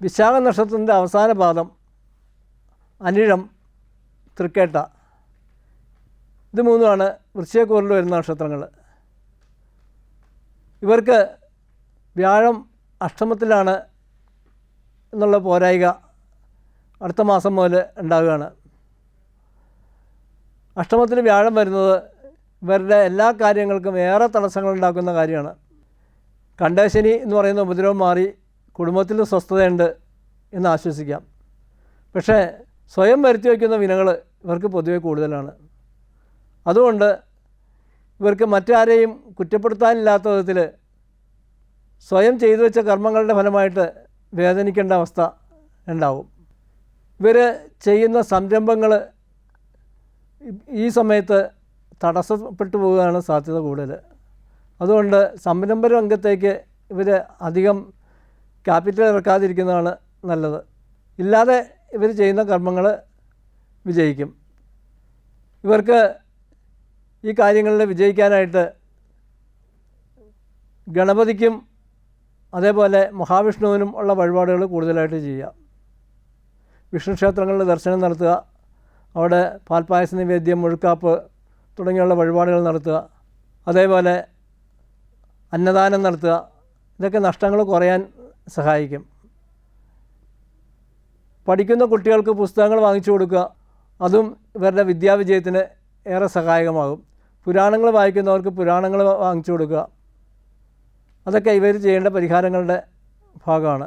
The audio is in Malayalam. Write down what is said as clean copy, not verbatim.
വിശാഖ നക്ഷത്രത്തിൻ്റെ അവസാന പാദം അനിഴം, തൃക്കേട്ട, ഇത് മൂന്നുമാണ് വൃശ്ചികക്കൂറിൽ വരുന്ന നക്ഷത്രങ്ങൾ. ഇവർക്ക് വ്യാഴം അഷ്ടമത്തിലാണ് എന്നുള്ള പോരായിക അടുത്ത മാസം മുതൽ ഉണ്ടാവുകയാണ്. അഷ്ടമത്തിൽ വ്യാഴം വരുന്നത് ഇവരുടെ എല്ലാ കാര്യങ്ങൾക്കും ഏറെ തടസ്സങ്ങളുണ്ടാക്കുന്ന കാര്യമാണ്. കണ്ടശനി എന്ന് പറയുന്ന ഉപദ്രവം മാറി കുടുംബത്തിൽ സ്വസ്ഥതയുണ്ട് എന്ന് ആശ്വസിക്കാം. പക്ഷേ സ്വയം വരുത്തി വയ്ക്കുന്ന വിനകൾ ഇവർക്ക് പൊതുവെ കൂടുതലാണ്. അതുകൊണ്ട് ഇവർക്ക് മറ്റാരെയും കുറ്റപ്പെടുത്താനില്ലാത്ത വിധത്തിൽ സ്വയം ചെയ്തു വെച്ച കർമ്മങ്ങളുടെ ഫലമായിട്ട് വേദനിക്കേണ്ട അവസ്ഥ ഉണ്ടാവും. ഇവർ ചെയ്യുന്ന സംരംഭങ്ങൾ ഈ സമയത്ത് തടസ്സപ്പെട്ടു പോവുകയാണ് സാധ്യത കൂടുതൽ. അതുകൊണ്ട് സംരംഭ രംഗത്തേക്ക് ഇവർ അധികം ക്യാപിറ്റൽ ഇറക്കാതിരിക്കുന്നതാണ് നല്ലത്. ഇല്ലാതെ ഇവർ ചെയ്യുന്ന കർമ്മങ്ങൾ വിജയിക്കും. ഇവർക്ക് ഈ കാര്യങ്ങളിൽ വിജയിക്കാനായിട്ട് ഗണപതിക്കും അതേപോലെ മഹാവിഷ്ണുവിനും ഉള്ള വഴിപാടുകൾ കൂടുതലായിട്ട് ചെയ്യുക. വിഷ്ണു ക്ഷേത്രങ്ങളിൽ ദർശനം നടത്തുക, അവിടെ പാൽപ്പായസ നിവേദ്യം, മുഴുക്കാപ്പ് തുടങ്ങിയുള്ള വഴിപാടുകൾ നടത്തുക, അതേപോലെ അന്നദാനം നടത്തുക. ഇതൊക്കെ നഷ്ടങ്ങൾ കുറയാൻ സഹായിക്കും. പഠിക്കുന്ന കുട്ടികൾക്ക് പുസ്തകങ്ങൾ വാങ്ങിച്ചു കൊടുക്കുക, അതും ഇവരുടെ വിദ്യാവിജയത്തിന് ഏറെ സഹായകമാകും. പുരാണങ്ങൾ വായിക്കുന്നവർക്ക് പുരാണങ്ങൾ വാങ്ങിച്ചു കൊടുക്കുക. അതൊക്കെ ഇവർ ചെയ്യേണ്ട പരിഹാരങ്ങളുടെ ഭാഗമാണ്.